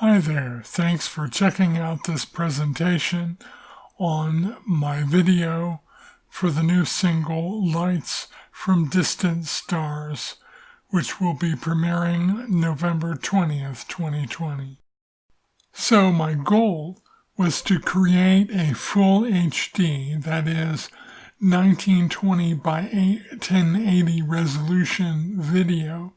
Hi there, thanks for checking out this presentation on my video for the new single Lights from Distant Stars, which will be premiering November 20th, 2020. So my goal was to create a full HD, that is 1920 by 1080 resolution video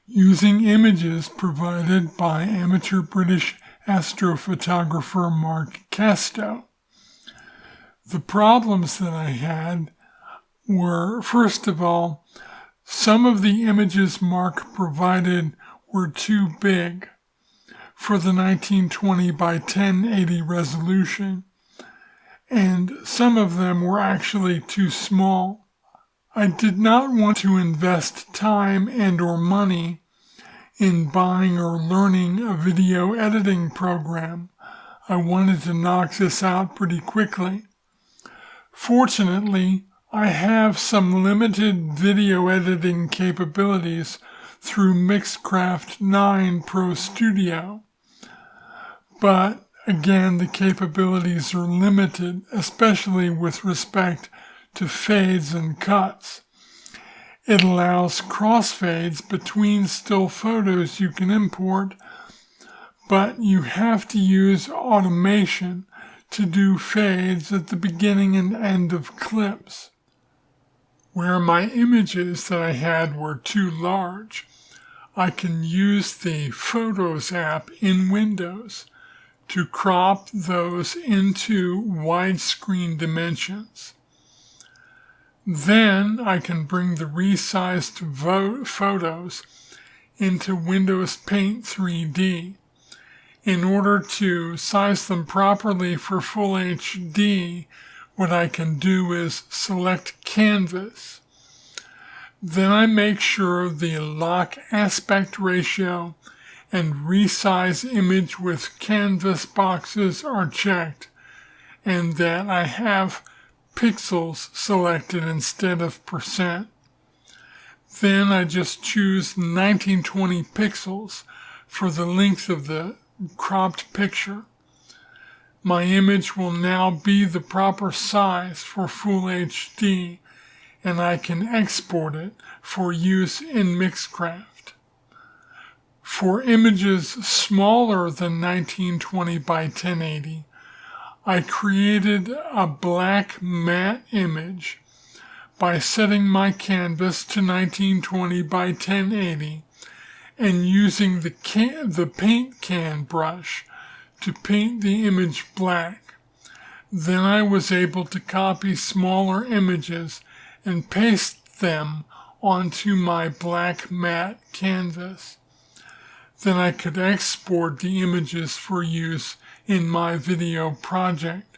using images provided by amateur British astrophotographer Mark Casto. The problems that I had were, first of all, some of the images Mark provided were too big for the 1920 by 1080 resolution, and some of them were actually too small. I did not want to invest time and/or money in buying or learning a video editing program. I wanted to knock this out pretty quickly. Fortunately, I have some limited video editing capabilities through Mixcraft 9 Pro Studio. But again, the capabilities are limited, especially with respect to fades and cuts. It allows crossfades between still photos you can import, but you have to use automation to do fades at the beginning and end of clips. Where my images that I had were too large, I can use the Photos app in Windows to crop those into widescreen dimensions. Then I can bring the resized photos into Windows Paint 3D. In order to size them properly for Full HD, what I can do is select Canvas. Then I make sure the lock aspect ratio and resize image with canvas boxes are checked, and that I have pixels selected instead of percent. Then I just choose 1920 pixels for the length of the cropped picture. My image will now be the proper size for Full HD, and I can export it for use in Mixcraft. For images smaller than 1920 by 1080, I created a black matte image by setting my canvas to 1920 by 1080 and using the paint can brush to paint the image black. Then I was able to copy smaller images and paste them onto my black matte canvas. Then I could export the images for use in my video project.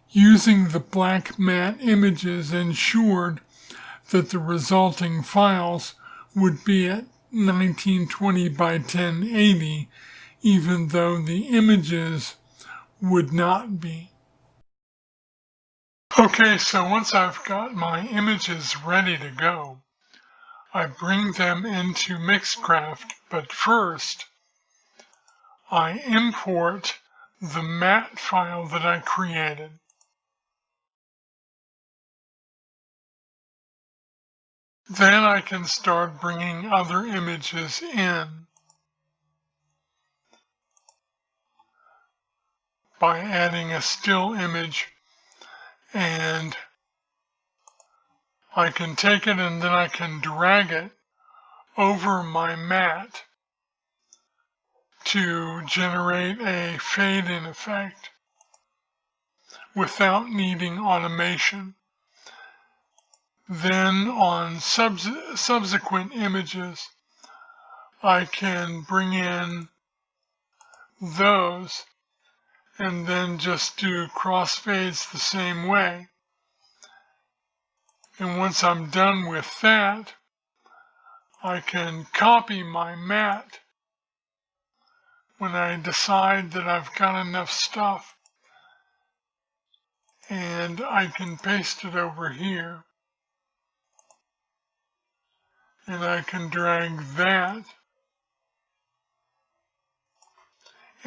Using the black matte images ensured that the resulting files would be at 1920 by 1080, even though the images would not be. Okay, so once I've got my images ready to go, I bring them into Mixcraft, but first I import the matte file that I created. Then I can start bringing other images in by adding a still image, and I can take it and then I can drag it over my matte to generate a fade-in effect without needing automation. Then on subsequent images, I can bring in those and then just do crossfades the same way. And once I'm done with that, I can copy my matte when I decide that I've got enough stuff, and I can paste it over here. And I can drag that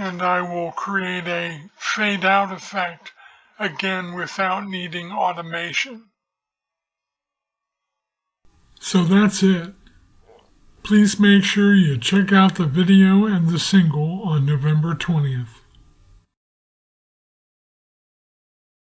and I will create a fade out effect again without needing automation. So that's it. Please make sure you check out the video and the single on November 20th.